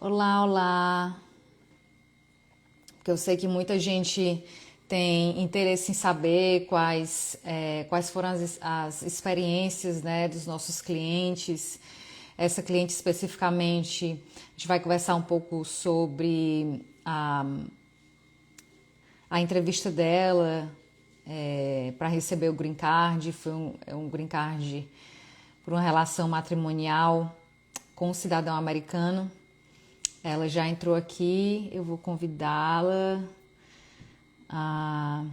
Olá, olá. Porque eu sei que muita gente tem interesse em saber quais foram as experiências, né, dos nossos clientes. Essa cliente especificamente, a gente vai conversar um pouco sobre a entrevista dela para receber o green card. Foi um green card por uma relação matrimonial com um cidadão americano. Ela já entrou aqui, eu vou convidá-la. A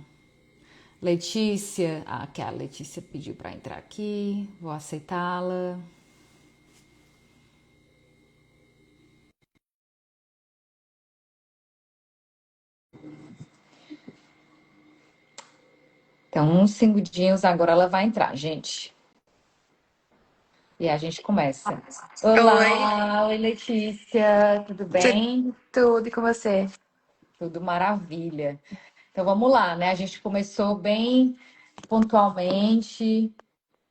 Letícia, que a Letícia pediu para entrar aqui, vou aceitá-la. Então, uns segundinhos, agora ela vai entrar, gente. E a gente começa. Oi, Olá, oi Letícia, tudo tu- bem? tudo e com você? Tudo maravilha. Então vamos lá, né? A gente começou bem pontualmente.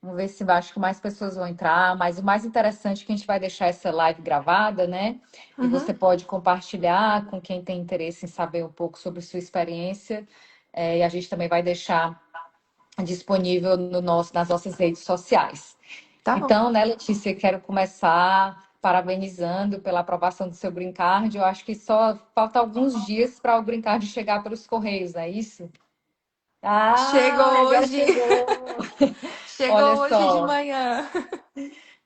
Vamos ver se acho que mais pessoas vão entrar. Mas o mais interessante é que a gente vai deixar essa live gravada, né? E você Uhum. pode compartilhar com quem tem interesse em saber um pouco sobre sua experiência. E a gente também vai deixar disponível nas nossas redes sociais. Tá bom. Então, né, Letícia, quero começar parabenizando pela aprovação do seu Green Card. Eu acho que só falta alguns dias para o Green Card chegar pelos Correios, não é isso? Ah, Chegou agora hoje, chegou! Olha chegou hoje de só, manhã.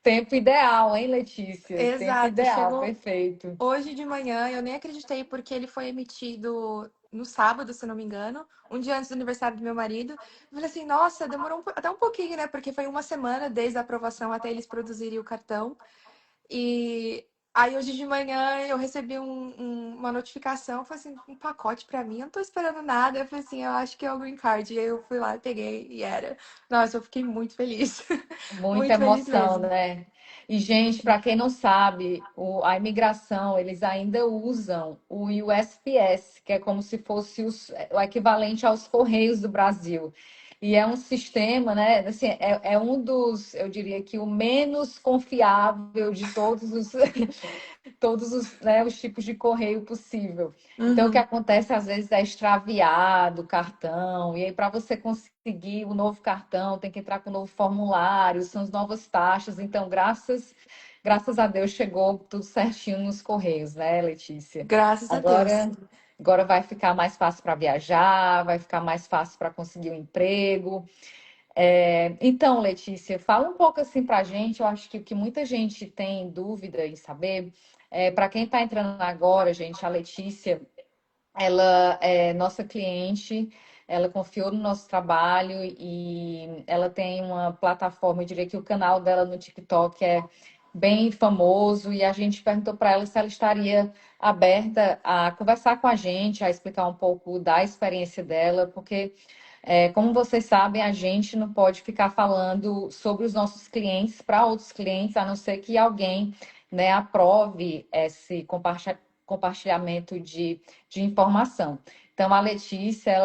tempo ideal, hein, Letícia? Tempo Exato, ideal, chegou perfeito. hoje de manhã. Eu nem acreditei porque ele foi emitido no sábado, se não me engano, um dia antes do aniversário do meu marido. Eu falei assim, nossa, demorou até um pouquinho, né? Porque foi uma semana desde a aprovação até eles produzirem o cartão. E aí hoje de manhã eu recebi uma notificação, foi assim, um pacote pra mim, eu não tô esperando nada. Eu falei assim, eu acho que é o Green Card. E aí eu fui lá, peguei e era. Nossa, eu fiquei muito feliz. Muita Muito feliz emoção, mesmo. né? E, gente, para quem não sabe, a imigração, eles ainda usam o USPS, que é como se fosse o equivalente aos Correios do Brasil. E é um sistema, né? Assim, é um dos, eu diria que o menos confiável de todos os tipos de correio possível. Então, o que Uhum. acontece às vezes é extraviado o cartão, e aí para você conseguir o novo cartão, tem que entrar com o novo formulário, são as novas taxas. Então, graças a Deus chegou tudo certinho nos correios, né, Letícia? Graças a Deus. Agora, agora vai ficar mais fácil para viajar, vai ficar mais fácil para conseguir um emprego. Então, Letícia, fala um pouco assim para a gente. Eu acho que o que muita gente tem dúvida em saber, para quem está entrando agora, gente, a Letícia, ela é nossa cliente, ela confiou no nosso trabalho e ela tem uma plataforma, eu diria que o canal dela no TikTok é bem famoso e a gente perguntou para ela se ela estaria aberta a conversar com a gente, a explicar um pouco da experiência dela, porque como vocês sabem, a gente não pode ficar falando sobre os nossos clientes para outros clientes, a não ser que alguém, né, aprove esse compartilhamento de informação. Então, a Letícia,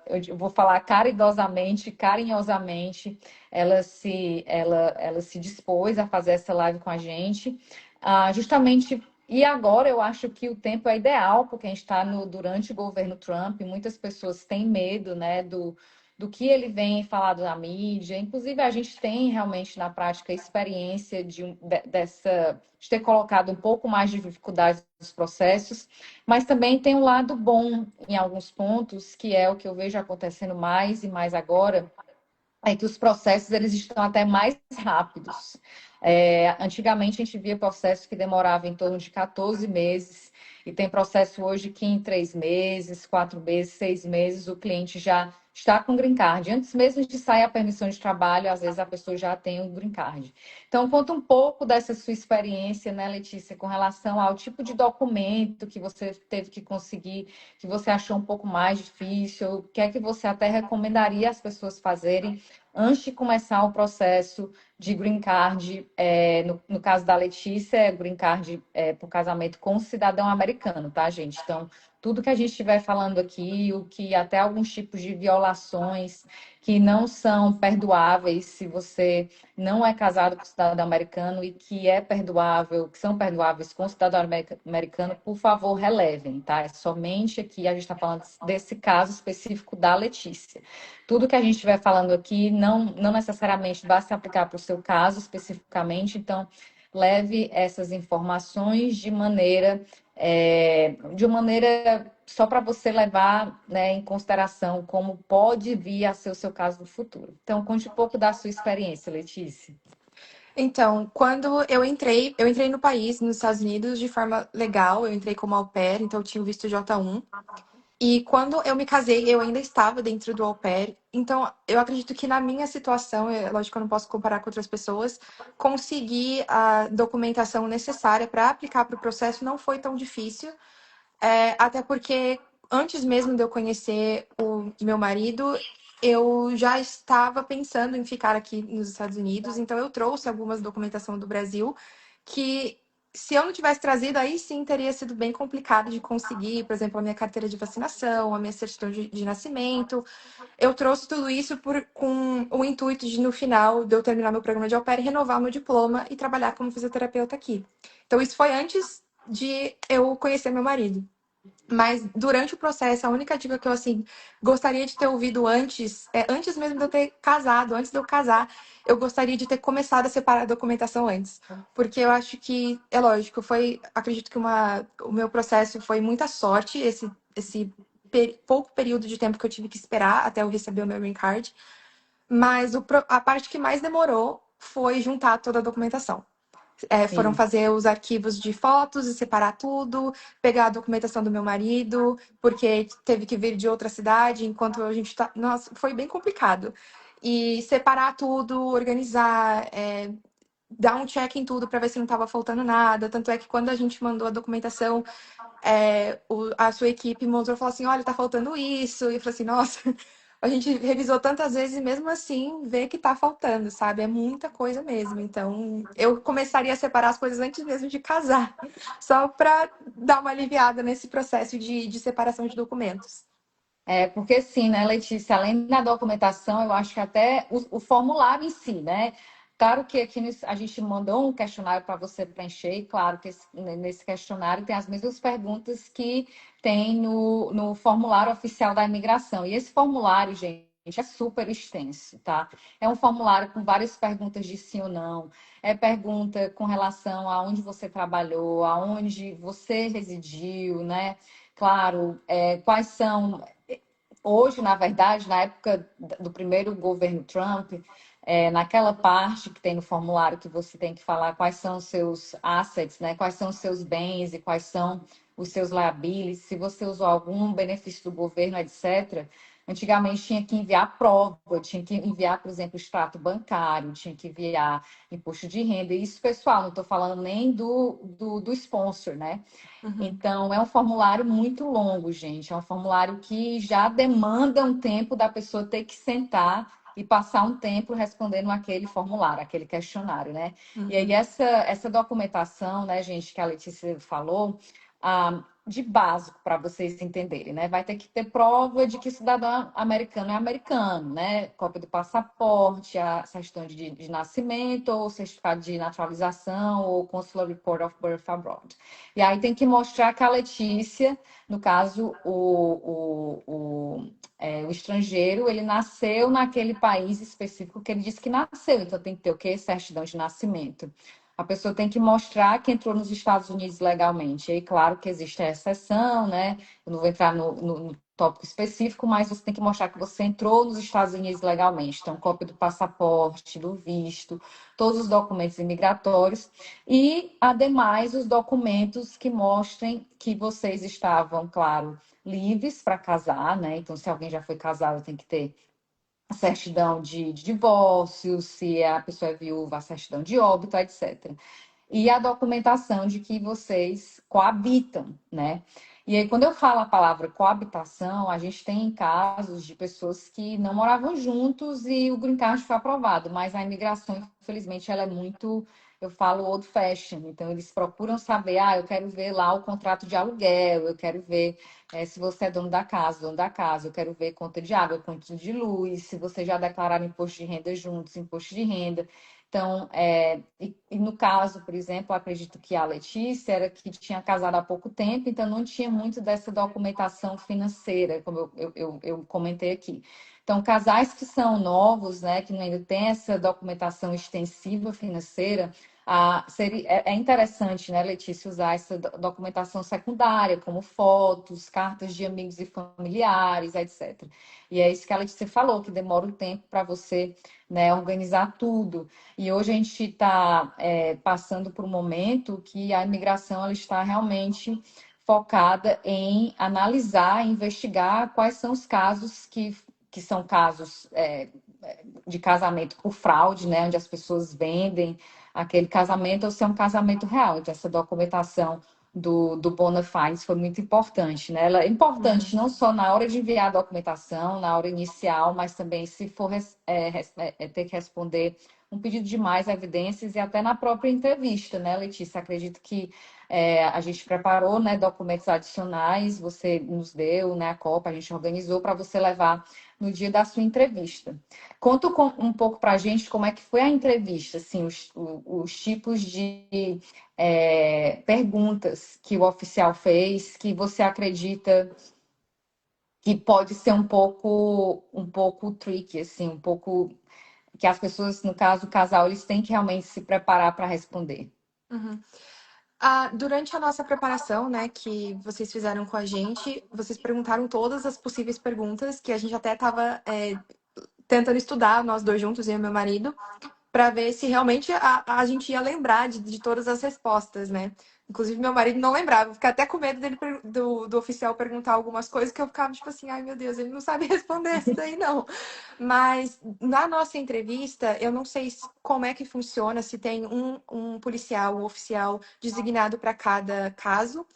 eu vou falar caridosamente, carinhosamente, ela se dispôs a fazer essa live com a gente, justamente. E agora eu acho que o tempo é ideal, porque a gente está durante o governo Trump, e muitas pessoas têm medo, né, do que ele vem falado na mídia. Inclusive, a gente tem realmente na prática experiência de ter colocado um pouco mais de dificuldades nos processos, mas também tem um lado bom em alguns pontos, que é o que eu vejo acontecendo mais e mais agora, é que os processos eles estão até mais rápidos. Antigamente a gente via processos que demoravam em torno de 14 meses, e tem processo hoje que em 3 meses, 4 meses, 6 meses, o cliente já está com green card. Antes mesmo de sair a permissão de trabalho, às vezes a pessoa já tem o green card. Então, conta um pouco dessa sua experiência, né, Letícia, com relação ao tipo de documento que você teve que conseguir, que você achou um pouco mais difícil, o que é que você até recomendaria as pessoas fazerem antes de começar o processo de green card, no caso da Letícia, é green card por casamento com um cidadão americano, tá, gente? Então, tudo que a gente estiver falando aqui, o que até alguns tipos de violações que não são perdoáveis se você não é casado com cidadão americano e que é perdoável, que são perdoáveis com cidadão americano, por favor, relevem, tá? É somente aqui a gente está falando desse caso específico da Letícia. Tudo que a gente estiver falando aqui não necessariamente vai se aplicar para o seu caso especificamente, então leve essas informações de uma maneira só para você levar, né, em consideração como pode vir a ser o seu caso no futuro. Então, conte um pouco da sua experiência, Letícia. Então, quando eu entrei no país, nos Estados Unidos, de forma legal, eu entrei como au pair, então eu tinha o visto J1. E quando eu me casei, eu ainda estava dentro do au pair. Então, eu acredito que na minha situação, lógico que eu não posso comparar com outras pessoas, conseguir a documentação necessária para aplicar para o processo não foi tão difícil. Até porque antes mesmo de eu conhecer o meu marido, eu já estava pensando em ficar aqui nos Estados Unidos, então eu trouxe algumas documentação do Brasil que se eu não tivesse trazido, aí sim teria sido bem complicado de conseguir, por exemplo, a minha carteira de vacinação, a minha certidão de nascimento. Eu trouxe tudo isso com o intuito de, no final de eu terminar meu programa de au pair, renovar meu diploma e trabalhar como fisioterapeuta aqui. Então, isso foi antes de eu conhecer meu marido. Mas durante o processo, a única dica que eu assim gostaria de ter ouvido antes, antes mesmo de eu ter casado, antes de eu casar, eu gostaria de ter começado a separar a documentação antes, porque eu acho que é lógico, acredito que o meu processo foi muita sorte esse pouco período de tempo que eu tive que esperar até eu receber o meu green card, mas a parte que mais demorou foi juntar toda a documentação. Foram Isso. fazer os arquivos de fotos e separar tudo, pegar a documentação do meu marido, porque teve que vir de outra cidade, enquanto a gente tá. Nossa, foi bem complicado. E separar tudo, organizar, dar um check em tudo para ver se não estava faltando nada. Tanto é que quando a gente mandou a documentação, a sua equipe mostrou e falou assim: olha, tá faltando isso. E eu falei assim: nossa, a gente revisou tantas vezes e mesmo assim vê que tá faltando, sabe? É muita coisa mesmo. Então, eu começaria a separar as coisas antes mesmo de casar, só para dar uma aliviada nesse processo de separação de documentos. Porque sim, né, Letícia, além da documentação, eu acho que até o formulário em si, né? Claro que aqui a gente mandou um questionário para você preencher, e claro que nesse questionário tem as mesmas perguntas que tem no formulário oficial da imigração. E esse formulário, gente, é super extenso, tá? É um formulário com várias perguntas de sim ou não. É pergunta com relação a onde você trabalhou, aonde você residiu, né? Claro, quais são. Hoje, na verdade, na época do primeiro governo Trump, naquela parte que tem no formulário que você tem que falar quais são os seus assets, né? Quais são os seus bens e quais são os seus liabilities, se você usou algum benefício do governo, etc. Antigamente tinha que enviar prova, tinha que enviar, por exemplo, extrato bancário, tinha que enviar imposto de renda. Isso, pessoal, não estou falando nem do sponsor, né? Uhum. Então, é um formulário muito longo, gente. É um formulário que já demanda um tempo da pessoa ter que sentar e passar um tempo respondendo aquele formulário, aquele questionário, né? E aí, Uhum. essa documentação, né, gente, que a Letícia falou, de básico para vocês entenderem, né? Vai ter que ter prova de que o cidadão americano é americano, né? Cópia do passaporte, a certidão de nascimento, ou certificado de naturalização, ou Consular Report of Birth Abroad. E aí tem que mostrar que a Letícia, no caso, o estrangeiro, ele nasceu naquele país específico que ele disse que nasceu. Então tem que ter o quê? Certidão de nascimento. A pessoa tem que mostrar que entrou nos Estados Unidos legalmente. E aí, claro que existe a exceção, né? Eu não vou entrar no tópico específico, mas você tem que mostrar que você entrou nos Estados Unidos legalmente. Então, cópia do passaporte, do visto, todos os documentos imigratórios e, ademais, os documentos que mostrem que vocês estavam, claro, livres para casar, né? Então, se alguém já foi casado, tem que ter a certidão de divórcio, se a pessoa é viúva, a certidão de óbito, etc. E a documentação de que vocês coabitam, né? E aí, quando eu falo a palavra coabitação, a gente tem casos de pessoas que não moravam juntos e o green card foi aprovado, mas a imigração, infelizmente, ela é muito eu falo old fashion. Então, eles procuram saber, ah, eu quero ver lá o contrato de aluguel, eu quero ver se você é dono da casa, eu quero ver conta de água, conta de luz, se você já declararam imposto de renda juntos, imposto de renda. Então, e no caso, por exemplo, eu acredito que a Letícia era que tinha casado há pouco tempo, então não tinha muito dessa documentação financeira, como eu comentei aqui. Então, casais que são novos, né, que ainda tem essa documentação extensiva financeira, é interessante, né, Letícia, usar essa documentação secundária, como fotos, cartas de amigos e familiares, etc. E é isso que a Letícia falou, que demora um tempo para você, né, organizar tudo. E hoje a gente está passando por um momento que a imigração ela está realmente focada em analisar, investigar quais são os casos que são casos de casamento por fraude, né, onde as pessoas vendem aquele casamento ou se é um casamento real. Então, essa documentação do bona fides foi muito importante, né? Ela é importante Uhum. não só na hora de enviar a documentação, na hora inicial, mas também se for ter que responder um pedido de mais evidências e até na própria entrevista, né, Letícia? Acredito que a gente preparou, né, documentos adicionais, você nos deu, né, a Copa, a gente organizou para você levar no dia da sua entrevista. Conta um pouco para a gente como é que foi a entrevista, assim, os tipos de perguntas que o oficial fez, que você acredita que pode ser um pouco tricky, assim, um pouco que as pessoas, no caso, o casal, eles têm que realmente se preparar para responder. Uhum. Durante a nossa preparação, né, que vocês fizeram com a gente, vocês perguntaram todas as possíveis perguntas que a gente até estava tentando estudar, nós dois juntos, eu e meu marido, para ver se realmente a gente ia lembrar de todas as respostas, né? Inclusive, meu marido não lembrava, eu ficava até com medo do oficial perguntar algumas coisas que eu ficava tipo assim, ai meu Deus, ele não sabe responder isso daí, não. Mas na nossa entrevista, eu não sei como é que funciona, se tem um policial, um oficial designado para cada caso,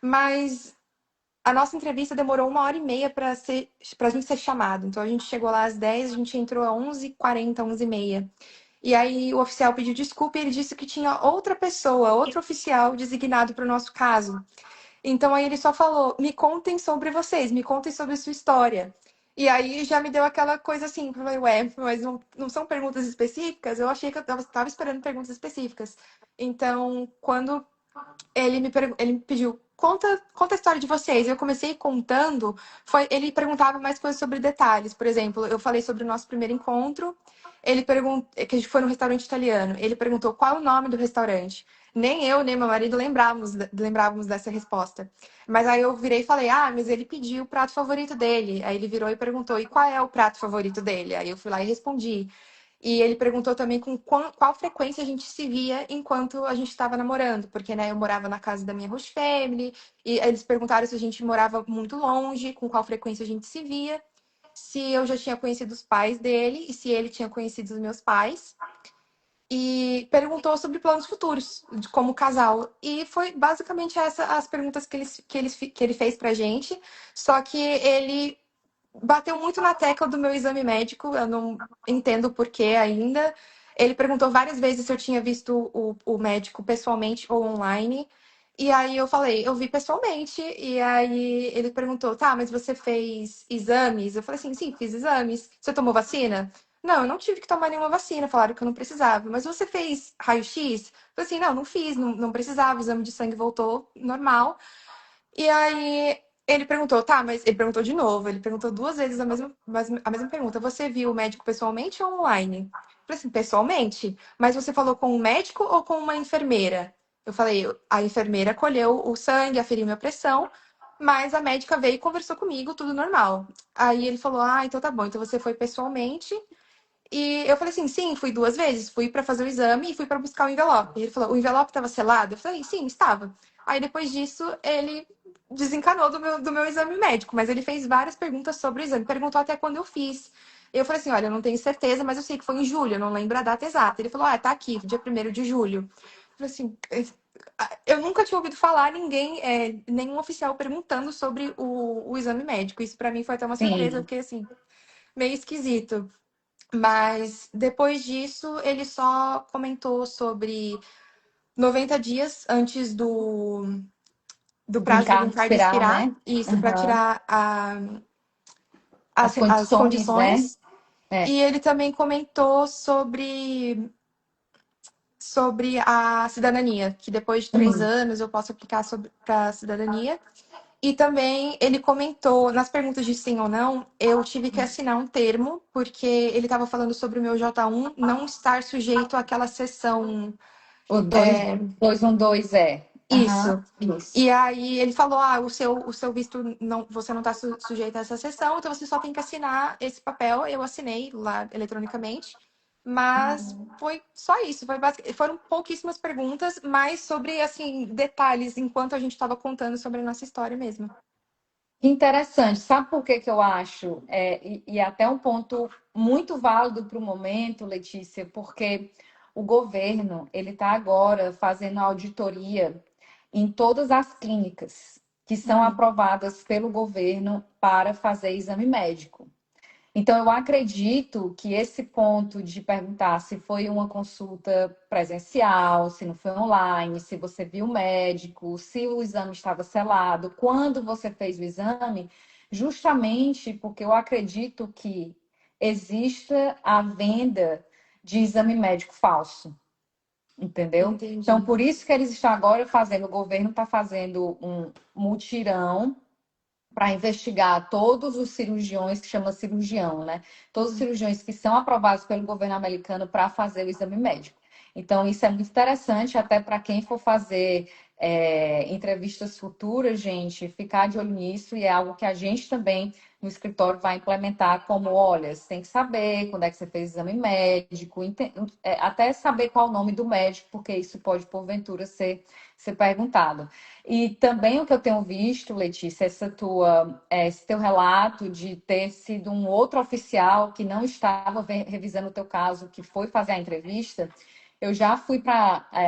mas a nossa entrevista demorou 1h30 para a gente ser chamado. Então a gente chegou lá às 10, a gente entrou às 11h40, 11h30. E aí o oficial pediu desculpa e ele disse que tinha outra pessoa, outro oficial designado para o nosso caso. Então aí ele só falou: me contem sobre vocês, me contem sobre a sua história. E aí já me deu aquela coisa assim, eu falei, ué, mas não são perguntas específicas? Eu achei que eu estava esperando perguntas específicas. Então, quando ele me pediu, conta a história de vocês. Eu comecei contando, ele perguntava mais coisas sobre detalhes. Por exemplo, eu falei sobre o nosso primeiro encontro. Ele perguntou que a gente foi num restaurante italiano. Ele perguntou qual é o nome do restaurante. Nem eu, nem meu marido lembrávamos dessa resposta. Mas aí eu virei e falei, mas ele pediu o prato favorito dele. Aí ele virou e perguntou, e qual é o prato favorito dele? Aí eu fui lá e respondi. E ele perguntou também com qual frequência a gente se via enquanto a gente estava namorando, porque né, eu morava na casa da minha host family, e eles perguntaram se a gente morava muito longe, com qual frequência a gente se via, se eu já tinha conhecido os pais dele e se ele tinha conhecido os meus pais. E perguntou sobre planos futuros, de como casal. E foi basicamente essas as perguntas que ele fez pra gente. Só que ele bateu muito na tecla do meu exame médico, eu não entendo o porquê ainda. Ele perguntou várias vezes se eu tinha visto o médico pessoalmente ou online. E aí eu falei, eu vi pessoalmente. E aí ele perguntou, tá, mas você fez exames? Eu falei assim, sim, fiz exames. Você tomou vacina? Não, eu não tive que tomar nenhuma vacina, falaram que eu não precisava. Mas você fez raio-x? Eu falei assim, não, não fiz, não precisava, o exame de sangue voltou normal. E aí ele perguntou, tá, mas ele perguntou de novo, ele perguntou duas vezes a mesma pergunta. Você viu o médico pessoalmente ou online? Eu falei assim, pessoalmente? Mas você falou com um médico ou com uma enfermeira? Eu falei, a enfermeira colheu o sangue, aferiu minha pressão, mas a médica veio e conversou comigo, tudo normal. Aí ele falou, então tá bom, então você foi pessoalmente. E eu falei assim, sim, fui duas vezes. Fui para fazer o exame e fui para buscar o envelope. E ele falou, o envelope estava selado? Eu falei, sim, estava. Aí depois disso, ele desencanou do meu exame médico, mas ele fez várias perguntas sobre o exame. Perguntou até quando eu fiz. Eu falei assim, olha, eu não tenho certeza, mas eu sei que foi em julho, eu não lembro a data exata. Ele falou, tá aqui, dia 1º de julho. Eu falei assim, eu nunca tinha ouvido falar ninguém, nenhum oficial perguntando sobre o exame médico. Isso para mim foi até uma surpresa, Sim. porque assim, meio esquisito. Mas depois disso, ele só comentou sobre 90 dias antes do O green prazo do card green card expirar, expirar, né? isso, para Aham. tirar As as condições, né? condições. É. E ele também comentou sobre a cidadania, que depois de 3 anos eu posso aplicar para a cidadania. E também ele comentou, nas perguntas de sim ou não, eu tive que assinar um termo, porque ele estava falando sobre o meu J1 não estar sujeito àquela seção. O 212 é. Aham, Isso. isso. E aí ele falou: o seu visto não, você não está sujeito a essa sessão, então você só tem que assinar esse papel. Eu assinei lá eletronicamente, mas foi só isso. Foram pouquíssimas perguntas, mas sobre assim detalhes enquanto a gente estava contando sobre a nossa história mesmo. Interessante. Sabe por que que eu acho? E até um ponto muito válido para o momento, Letícia, porque o governo ele está agora fazendo auditoria em todas as clínicas que são Uhum. aprovadas pelo governo para fazer exame médico. Então, eu acredito que esse ponto de perguntar se foi uma consulta presencial, se não foi online, se você viu o médico, se o exame estava selado, quando você fez o exame, justamente porque eu acredito que exista a venda de exame médico falso, entendeu? Então, Entendi. por isso que eles estão agora fazendo, o governo está fazendo um mutirão para investigar todos os cirurgiões, que chama cirurgião, né? Todos os cirurgiões que são aprovados pelo governo americano para fazer o exame médico. Então, isso é muito interessante, até para quem for fazer entrevistas futuras, gente, ficar de olho nisso, e é algo que a gente também no escritório vai implementar como, olha, você tem que saber quando é que você fez o exame médico, até saber qual o nome do médico, porque isso pode, porventura, ser perguntado. E também o que eu tenho visto, Letícia, esse teu relato de ter sido um outro oficial que não estava revisando o teu caso, que foi fazer a entrevista. Eu já fui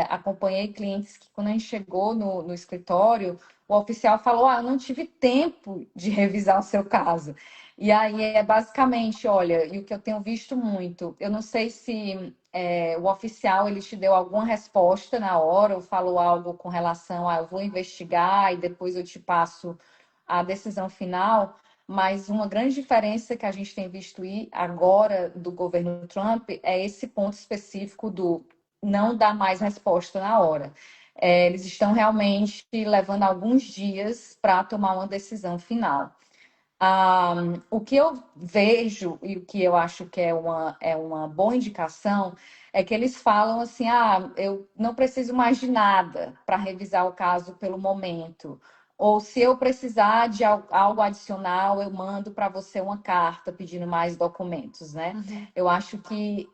acompanhei clientes que quando a gente chegou no escritório, o oficial falou: eu não tive tempo de revisar o seu caso. E aí é basicamente, olha, e o que eu tenho visto muito, eu não sei se o oficial ele te deu alguma resposta na hora ou falou algo com relação a eu vou investigar e depois eu te passo a decisão final, mas uma grande diferença que a gente tem visto agora do governo Trump é esse ponto específico do não dar mais resposta na hora. Eles estão realmente levando alguns dias para tomar uma decisão final. O que eu vejo e o que eu acho que é uma boa indicação é que eles falam assim: eu não preciso mais de nada para revisar o caso pelo momento. Ou se eu precisar de algo adicional, eu mando para você uma carta pedindo mais documentos, né? Uhum. Eu acho que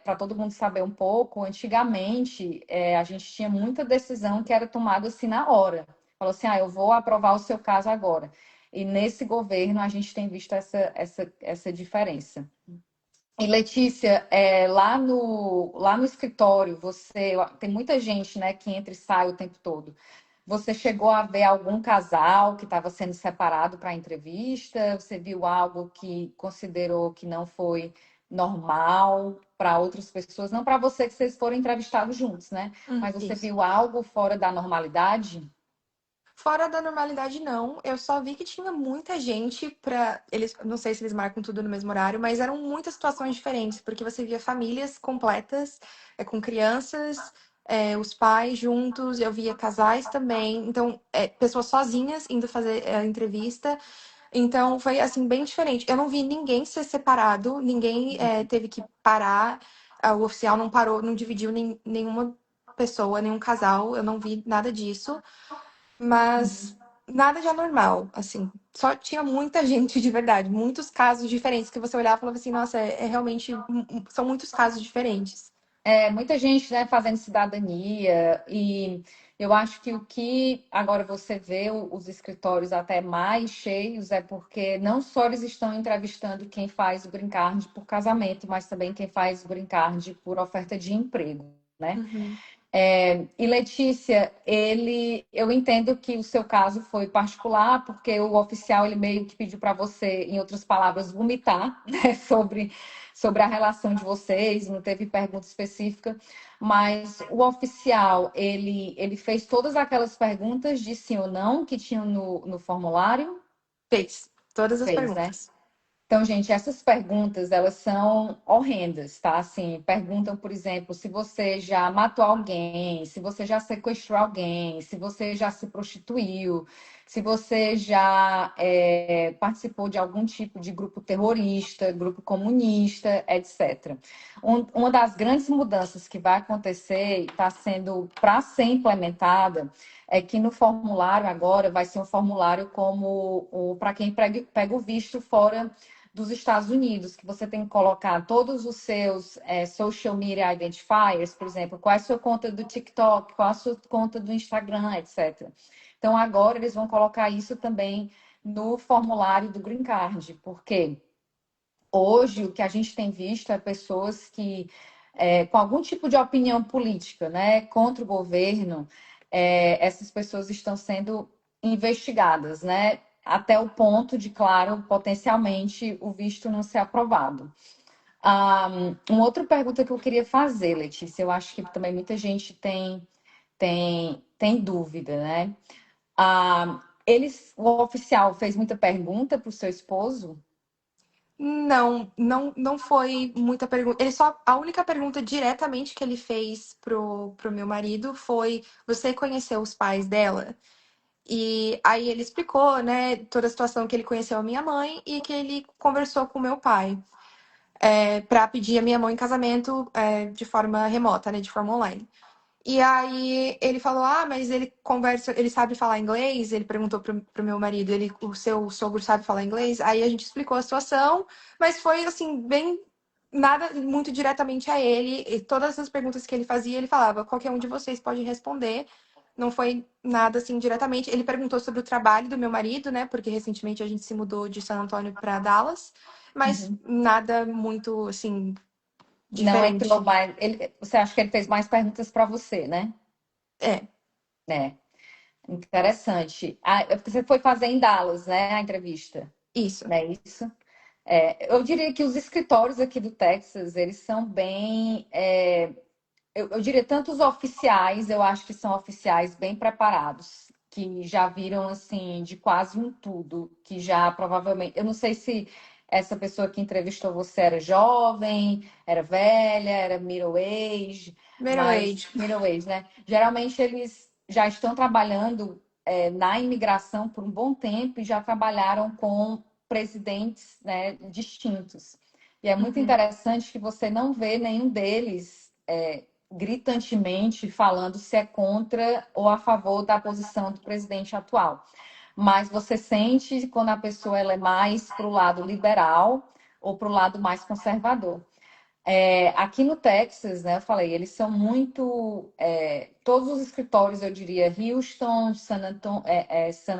para todo mundo saber um pouco, antigamente a gente tinha muita decisão que era tomada assim na hora. Falou assim: eu vou aprovar o seu caso agora. E nesse governo a gente tem visto essa diferença. E Letícia, lá no escritório, tem muita gente, né, que entra e sai o tempo todo. Você chegou a ver algum casal que estava sendo separado para a entrevista? Você viu algo que considerou que não foi normal para outras pessoas? Não para você que vocês foram entrevistados juntos, né? Mas você Isso. viu algo fora da normalidade? Fora da normalidade, não. Eu só vi que tinha muita gente para eles. Não sei se eles marcam tudo no mesmo horário, mas eram muitas situações diferentes, porque você via famílias completas, com crianças, os pais juntos. Eu via casais também. Então, pessoas sozinhas indo fazer a entrevista. Então, foi assim bem diferente. Eu não vi ninguém ser separado, ninguém teve que parar. O oficial não parou, não dividiu nenhuma pessoa, nenhum casal. Eu não vi nada disso. Mas nada de anormal, assim. Só tinha muita gente de verdade, muitos casos diferentes que você olhava e falava assim, nossa, realmente são muitos casos diferentes. Muita gente, né, fazendo cidadania, e eu acho que o que agora você vê os escritórios até mais cheios é porque não só eles estão entrevistando quem faz o green card por casamento, mas também quem faz o green card por oferta de emprego, né? Uhum. E Letícia, eu entendo que o seu caso foi particular, porque o oficial ele meio que pediu para você, em outras palavras, vomitar, né, sobre a relação de vocês, não teve pergunta específica, mas o oficial ele fez todas aquelas perguntas de sim ou não que tinham no formulário? Fez todas as Fez, né? perguntas. Então, gente, essas perguntas, elas são horrendas, tá? Assim, perguntam, por exemplo, se você já matou alguém, se você já sequestrou alguém, se você já se prostituiu, se você já participou de algum tipo de grupo terrorista, grupo comunista, etc. Uma das grandes mudanças que vai acontecer e está sendo para ser implementada é que no formulário agora vai ser um formulário como para quem pega o visto fora dos Estados Unidos, que você tem que colocar todos os seus social media identifiers, por exemplo, qual é a sua conta do TikTok, qual é a sua conta do Instagram, etc. Então, agora eles vão colocar isso também no formulário do Green Card, porque hoje o que a gente tem visto é pessoas que, com algum tipo de opinião política, né, contra o governo, essas pessoas estão sendo investigadas, né, até o ponto de, claro, potencialmente o visto não ser aprovado. Uma outra pergunta que eu queria fazer, Letícia, eu acho que também muita gente tem dúvida, né? O oficial fez muita pergunta para o seu esposo? Não foi muita pergunta. Ele só, a única pergunta diretamente que ele fez pro meu marido foi: você conheceu os pais dela? E aí ele explicou, né, toda a situação que ele conheceu a minha mãe e que ele conversou com o meu pai, para pedir a minha mãe em casamento, de forma remota, né, de forma online. E aí ele falou: ah, mas ele conversa, ele sabe falar inglês? Ele perguntou pro meu marido, o seu sogro sabe falar inglês? Aí a gente explicou a situação, mas foi assim, bem nada muito diretamente a ele. E todas as perguntas que ele fazia, ele falava: qualquer um de vocês pode responder. Não foi nada assim diretamente. Ele perguntou sobre o trabalho do meu marido, né? Porque recentemente a gente se mudou de San Antônio para Dallas, mas Uhum. nada muito assim Não entrou diferente. mais. Você acha que ele fez mais perguntas para você, né? É, Né? Interessante. É porque você foi fazer em Dallas, né? A entrevista, isso. não é isso? Eu diria que os escritórios aqui do Texas, eles são bem. Eu diria tanto os oficiais, eu acho que são oficiais bem preparados, que já viram assim de quase um tudo, que já provavelmente. Eu não sei se essa pessoa que entrevistou você era jovem, era velha, era middle age, Middle mas age. middle age, né? Geralmente eles já estão trabalhando na imigração por um bom tempo e já trabalharam com presidentes, né, distintos. E é muito Uhum. interessante que você não vê nenhum deles gritantemente falando se é contra ou a favor da posição do presidente atual. Mas você sente quando a pessoa ela é mais para o lado liberal ou para o lado mais conservador. Aqui no Texas, né, eu falei, eles são muito. Todos os escritórios, eu diria, Houston, San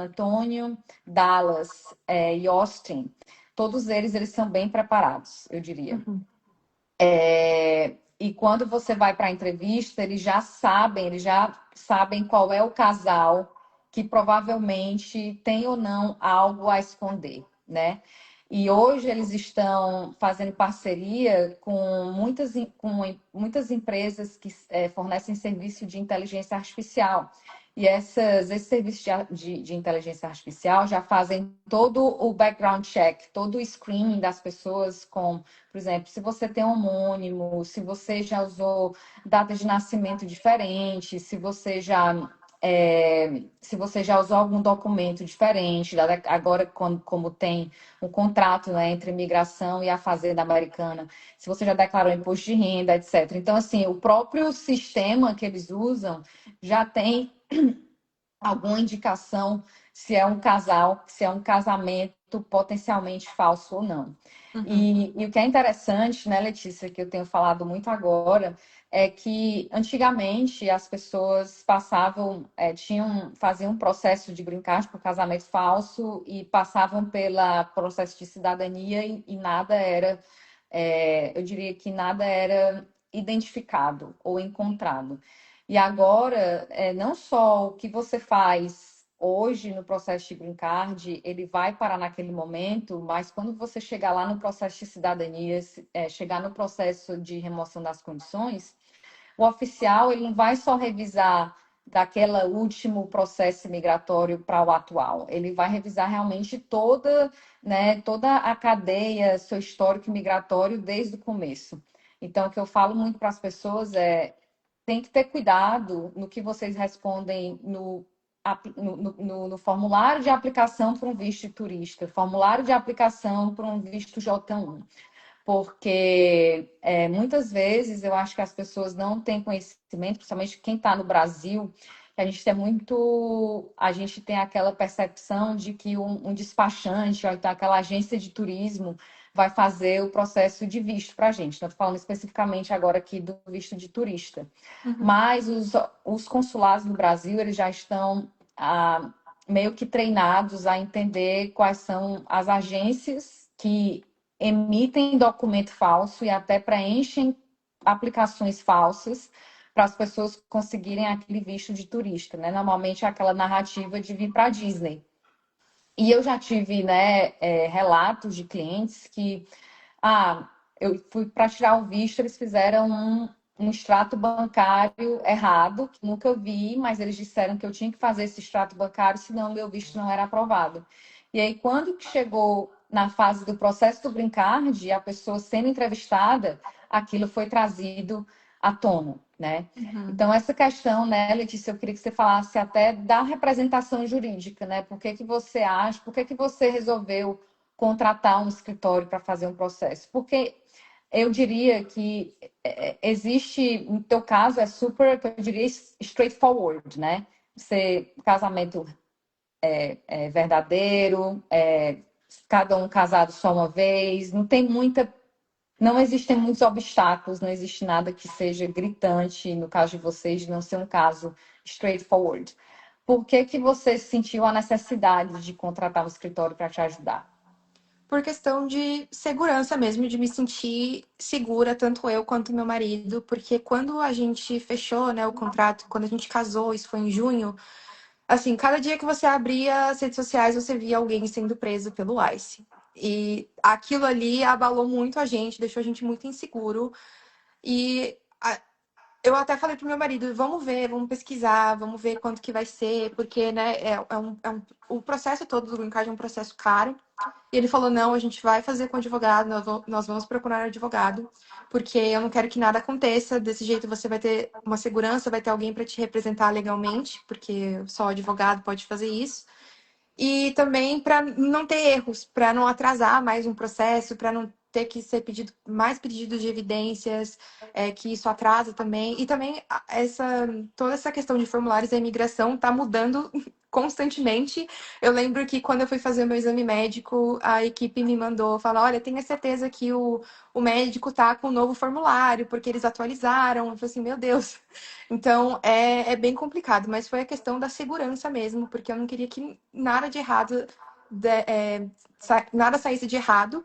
Antonio, Dallas e Austin, todos eles são bem preparados, eu diria. Uhum. E quando você vai para a entrevista, eles já sabem qual é o casal que provavelmente tem ou não algo a esconder, né? E hoje eles estão fazendo parceria com muitas empresas que fornecem serviço de inteligência artificial. E esse serviço de inteligência artificial já fazem todo o background check, todo o screening das pessoas com, por exemplo, se você tem um homônimo, se você já usou data de nascimento diferente, se você já usou algum documento diferente, agora como tem um contrato, né, entre imigração e a fazenda americana, se você já declarou imposto de renda, etc. Então, assim, o próprio sistema que eles usam já tem alguma indicação se é um casal, se é um casamento potencialmente falso ou não. Uhum. E o que é interessante, né, Letícia, que eu tenho falado muito agora, é que antigamente as pessoas faziam um processo de green card por casamento falso e passavam pelo processo de cidadania e nada era, eu diria que nada era identificado ou encontrado. E agora, não só o que você faz hoje no processo de green card, ele vai parar naquele momento, mas quando você chegar lá no processo de cidadania, chegar no processo de remoção das condições, o oficial ele não vai só revisar daquele último processo migratório para o atual, ele vai revisar realmente toda, né, toda a cadeia, seu histórico migratório desde o começo. Então, o que eu falo muito para as pessoas tem que ter cuidado no que vocês respondem no formulário de aplicação para um visto de turista, formulário de aplicação para um visto J1, porque muitas vezes eu acho que as pessoas não têm conhecimento, principalmente quem está no Brasil, que a gente tem aquela percepção de que um despachante, ou então aquela agência de turismo vai fazer o processo de visto para a gente. Não estou falando especificamente agora aqui do visto de turista. Uhum. Mas os consulados no Brasil, eles já estão meio que treinados a entender quais são as agências que emitem documento falso e até preenchem aplicações falsas para as pessoas conseguirem aquele visto de turista, né? Normalmente é aquela narrativa de vir para a Disney. E eu já tive, né, relatos de clientes que eu fui para tirar o visto, eles fizeram um extrato bancário errado, que nunca vi, mas eles disseram que eu tinha que fazer esse extrato bancário, senão meu visto não era aprovado. E aí, quando chegou na fase do processo do Green Card, a pessoa sendo entrevistada, aquilo foi trazido à tona, né? Uhum. Então, essa questão, né, Letícia, eu queria que você falasse até da representação jurídica, né? Por que que você resolveu contratar um escritório para fazer um processo? Porque eu diria que existe, no teu caso, é super, eu diria, straightforward, né? Casamento verdadeiro, cada um casado só uma vez, não existem muitos obstáculos, não existe nada que seja gritante, no caso de vocês, de não ser um caso straightforward. Por que que você sentiu a necessidade de contratar um escritório para te ajudar? Por questão de segurança mesmo, de me sentir segura, tanto eu quanto meu marido, porque quando a gente fechou, né, o contrato, quando a gente casou, isso foi em junho, assim, cada dia que você abria as redes sociais, você via alguém sendo preso pelo ICE. E aquilo ali abalou muito a gente, deixou a gente muito inseguro. E eu até falei pro meu marido, vamos ver, vamos pesquisar, vamos ver quanto que vai ser, porque, né, o processo todo do Green Card é um processo caro. E ele falou, não, a gente vai fazer com advogado, nós vamos procurar advogado, porque eu não quero que nada aconteça, desse jeito você vai ter uma segurança, vai ter alguém para te representar legalmente, porque só advogado pode fazer isso. E também para não ter erros, para não atrasar mais um processo, para não ter que ser pedido mais pedidos de evidências, que isso atrasa também. E também toda essa questão de formulários da imigração está mudando constantemente. Eu lembro que quando eu fui fazer o meu exame médico, a equipe me mandou falar, olha, tenha certeza que o médico tá com o novo formulário, porque eles atualizaram. Eu falei assim, meu Deus. Então, é bem complicado, mas foi a questão da segurança mesmo, porque eu não queria que nada de errado, nada saísse de errado.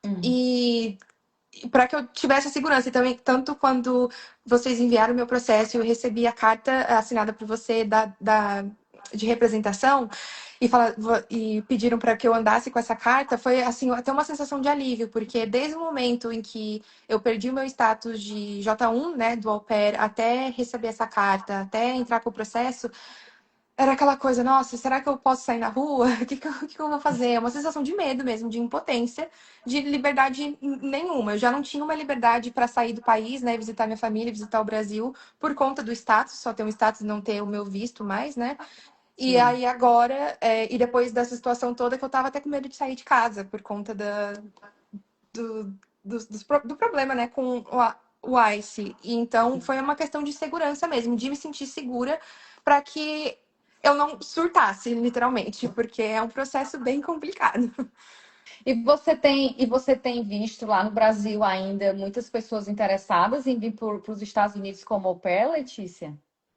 Uhum. E para que eu tivesse a segurança. E também, tanto quando vocês enviaram o meu processo, eu recebi a carta assinada por você de representação e, e pediram para que eu andasse com essa carta, foi assim até uma sensação de alívio, porque desde o momento em que eu perdi o meu status de J1, né, do au pair, até receber essa carta, até entrar com o processo, era aquela coisa, nossa, será que eu posso sair na rua? O que eu vou fazer? É uma sensação de medo mesmo, de impotência, de liberdade nenhuma. Eu já não tinha uma liberdade para sair do país, né? Visitar minha família, visitar o Brasil, por conta do status, só ter um status e não ter o meu visto mais, né? E Sim. aí agora, e depois dessa situação toda, que eu tava até com medo de sair de casa, por conta do, do problema, né, com o ICE. E então foi uma questão de segurança mesmo, de me sentir segura para que eu não surtasse, literalmente, porque é um processo bem complicado. E você tem visto lá no Brasil ainda muitas pessoas interessadas em vir para os Estados Unidos como au pair, Letícia?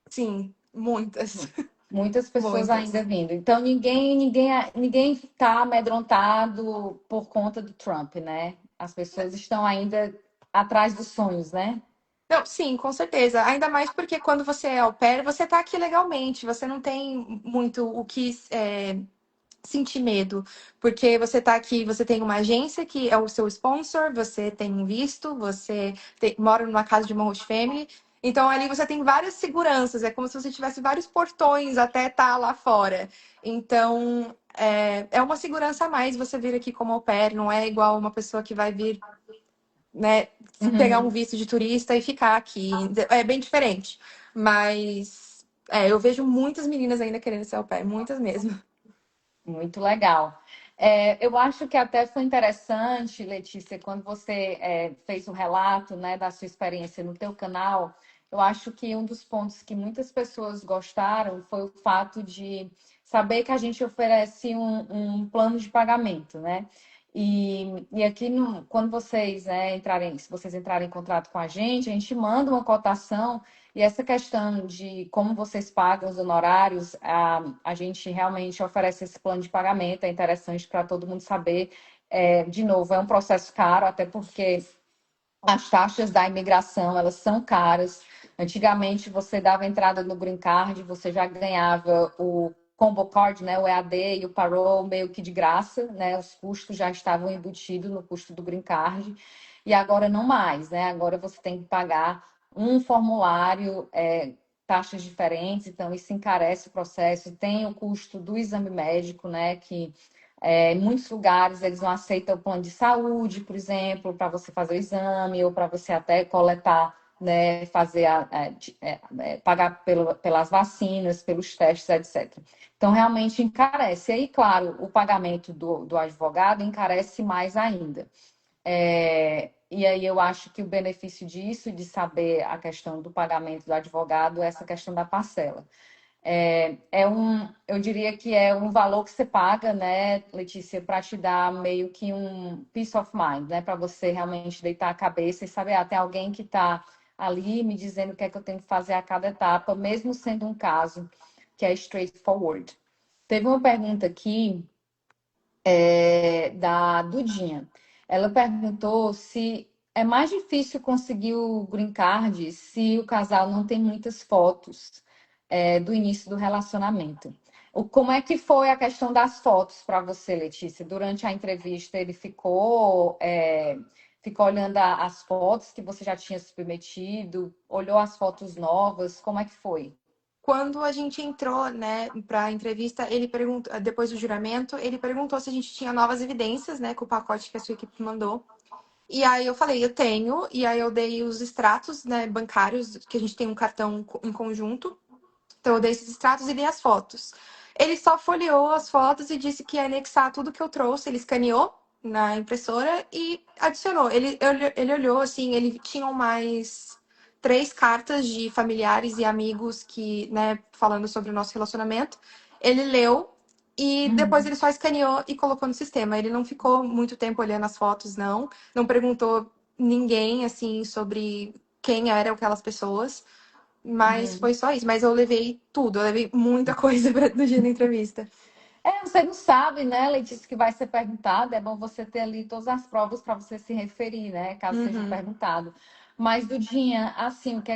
Sim, muitas, Muitas pessoas ainda muitas. vindo. Então ninguém está amedrontado por conta do Trump, né? As pessoas estão ainda atrás dos sonhos, né? Não, sim, com certeza. Ainda mais porque quando você é au pair, você tá aqui legalmente, você não tem muito o que sentir medo, porque você tá aqui, você tem uma agência que é o seu sponsor, você tem um visto, mora numa casa de uma host family, então ali você tem várias seguranças, é como se você tivesse vários portões até estar lá fora. Então, é uma segurança a mais você vir aqui como au pair, não é igual uma pessoa que vai vir, né, pegar um Uhum. visto de turista e ficar aqui. É bem diferente. Mas eu vejo muitas meninas ainda querendo ser au pair, muitas mesmo. Muito legal. Eu acho que até foi interessante, Letícia, quando você fez o relato, né, da sua experiência no teu canal. Eu acho que um dos pontos que muitas pessoas gostaram foi o fato de saber que a gente oferece um plano de pagamento, né? E aqui, quando vocês, se vocês entrarem em contato com a gente manda uma cotação. E essa questão de como vocês pagam os honorários, a gente realmente oferece esse plano de pagamento, é interessante para todo mundo saber. De novo, é um processo caro, até porque as taxas da imigração, elas são caras. Antigamente, você dava entrada no Green Card, você já ganhava o Combo Card, né, o EAD e o Parole meio que de graça, né? Os custos já estavam embutidos no custo do Green Card. E agora não mais, né? Agora você tem que pagar um formulário, taxas diferentes, então isso encarece o processo. Tem o custo do exame médico, né? Que em muitos lugares eles não aceitam o plano de saúde, por exemplo, para você fazer o exame ou para você até coletar, né, fazer pagar pelas vacinas, pelos testes, etc. Então, realmente encarece. E aí, claro, o pagamento do advogado encarece mais ainda. E aí eu acho que o benefício disso, de saber a questão do pagamento do advogado, é essa questão da parcela. Eu diria que é um valor que você paga, né, Letícia, para te dar meio que um peace of mind, né, para você realmente deitar a cabeça e saber, tem alguém que está ali me dizendo o que é que eu tenho que fazer a cada etapa, mesmo sendo um caso que é straightforward. Teve uma pergunta aqui da Dudinha. Ela perguntou se é mais difícil conseguir o green card se o casal não tem muitas fotos do início do relacionamento. Como é que foi a questão das fotos para você, Letícia? Durante a entrevista, ele ficou olhando as fotos que você já tinha submetido, olhou as fotos novas, como é que foi? Quando a gente entrou, né, para a entrevista, ele perguntou, depois do juramento, ele perguntou se a gente tinha novas evidências, né, com o pacote que a sua equipe mandou. E aí eu falei, eu tenho, e aí eu dei os extratos, né, bancários, que a gente tem um cartão em conjunto. Então eu dei esses extratos e dei as fotos. Ele só folheou as fotos e disse que ia anexar tudo que eu trouxe. Ele escaneou na impressora e adicionou. Ele olhou assim, ele tinha mais 3 cartas de familiares e amigos que, né, falando sobre o nosso relacionamento. Ele leu e depois Uhum. ele só escaneou e colocou no sistema. Ele não ficou muito tempo olhando as fotos, não. Não perguntou ninguém assim sobre quem eram aquelas pessoas. Mas foi Uhum. só isso. Mas eu levei tudo, eu levei muita coisa do dia da entrevista. Você não sabe, né, Letícia, que vai ser perguntado. É bom você ter ali todas as provas para você se referir, né, caso seja Uhum. perguntado. Mas, Dudinha, assim, o que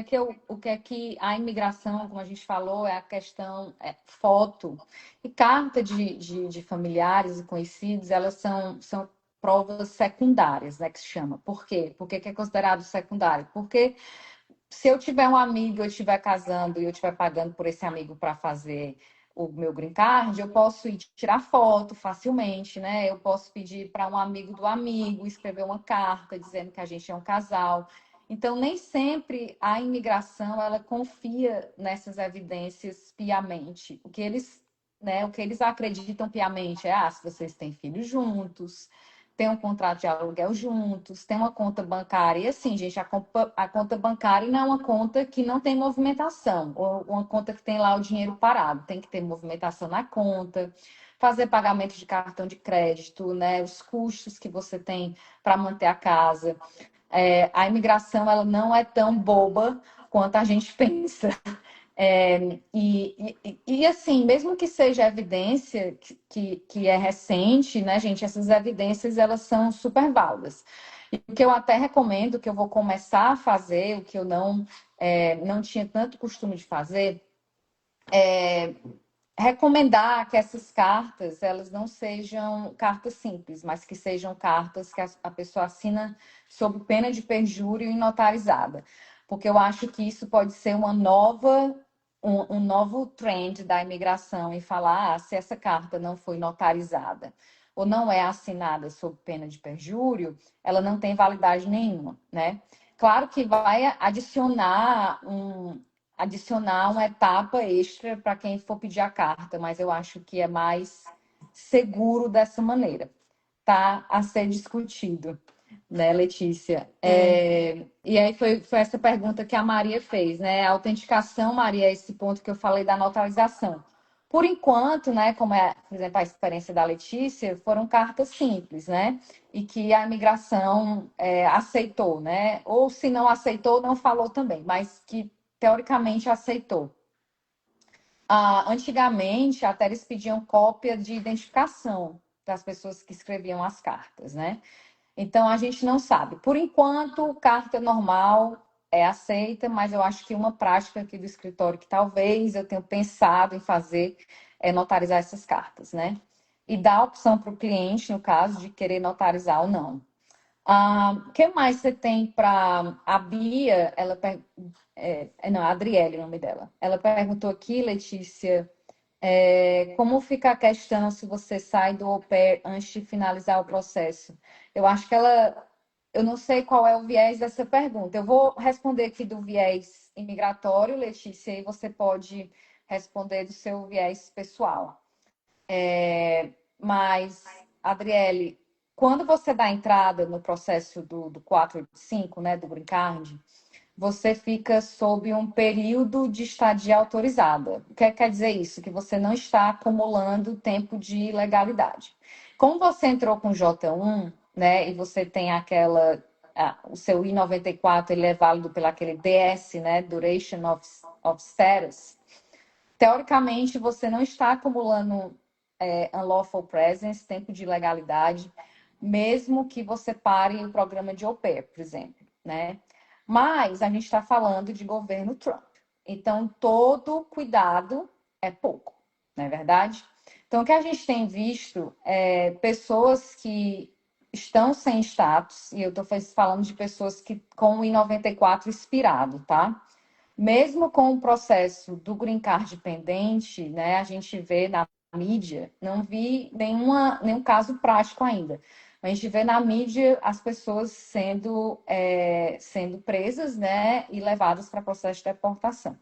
é que a imigração, como a gente falou, é a questão foto e carta de familiares e conhecidos, elas são provas secundárias, né, que se chama. Por quê? Por que que é considerado secundário? Porque se eu tiver um amigo, eu estiver casando e eu estiver pagando por esse amigo para fazer o meu green card, eu posso ir tirar foto facilmente, né? Eu posso pedir para um amigo do amigo escrever uma carta dizendo que a gente é um casal. Então, nem sempre a imigração ela confia nessas evidências piamente. O que eles acreditam piamente é, se vocês têm filhos juntos, tem um contrato de aluguel juntos, tem uma conta bancária. E assim, gente, a conta bancária não é uma conta que não tem movimentação, ou uma conta que tem lá o dinheiro parado. Tem que ter movimentação na conta, fazer pagamento de cartão de crédito, né? Os custos que você tem para manter a casa. A imigração ela não é tão boba quanto a gente pensa. Assim, mesmo que seja evidência que é recente, né, gente, essas evidências elas são super válidas. O que eu até recomendo, que eu vou começar a fazer, o que eu não tinha tanto costume de fazer, recomendar que essas cartas elas não sejam cartas simples, mas que sejam cartas que a pessoa assina sob pena de perjúrio e notarizada, porque eu acho que isso pode ser um novo trend da imigração e falar, se essa carta não foi notarizada ou não é assinada sob pena de perjúrio, ela não tem validade nenhuma, né? Claro que vai adicionar uma etapa extra para quem for pedir a carta, mas eu acho que é mais seguro dessa maneira. Tá a ser discutido, né, Letícia? É, E aí foi essa pergunta que a Maria fez, né? A autenticação, Maria, é esse ponto que eu falei da notarização. Por enquanto, né, como é, por exemplo, a experiência da Letícia, foram cartas simples, né? E que a imigração aceitou, né? Ou se não aceitou, não falou também, mas que teoricamente aceitou. Antigamente, até eles pediam cópia de identificação das pessoas que escreviam as cartas, né? Então, a gente não sabe. Por enquanto, carta normal é aceita, mas eu acho que uma prática aqui do escritório que talvez eu tenha pensado em fazer é notarizar essas cartas, né? E dar a opção para o cliente, no caso, de querer notarizar ou não. O que mais você tem para a Bia? Não, a Adriele, é o nome dela. Ela perguntou aqui, Letícia, como fica a questão se você sai do au pair antes de finalizar o processo? Eu acho que eu não sei qual é o viés dessa pergunta. Eu vou responder aqui do viés imigratório, Letícia, e você pode responder do seu viés pessoal. Mas, Adriele, quando você dá entrada no processo do 485, né, do Green Card, você fica sob um período de estadia autorizada. O que quer dizer isso? Que você não está acumulando tempo de legalidade. Como você entrou com J1, né, e você tem o seu I-94, ele é válido pelo aquele DS, né, Duration of Status, teoricamente você não está acumulando unlawful presence, tempo de legalidade, mesmo que você pare o programa de au pair, por exemplo, né? Mas a gente está falando de governo Trump. Então, todo cuidado é pouco, não é verdade? Então, o que a gente tem visto é pessoas que estão sem status, e eu estou falando de pessoas que com o I-94 expirado, tá? Mesmo com o processo do Green Card pendente, né, a gente vê na mídia, não vi nenhum caso prático ainda. A gente vê na mídia as pessoas sendo presas, né, e levadas para processo de deportação.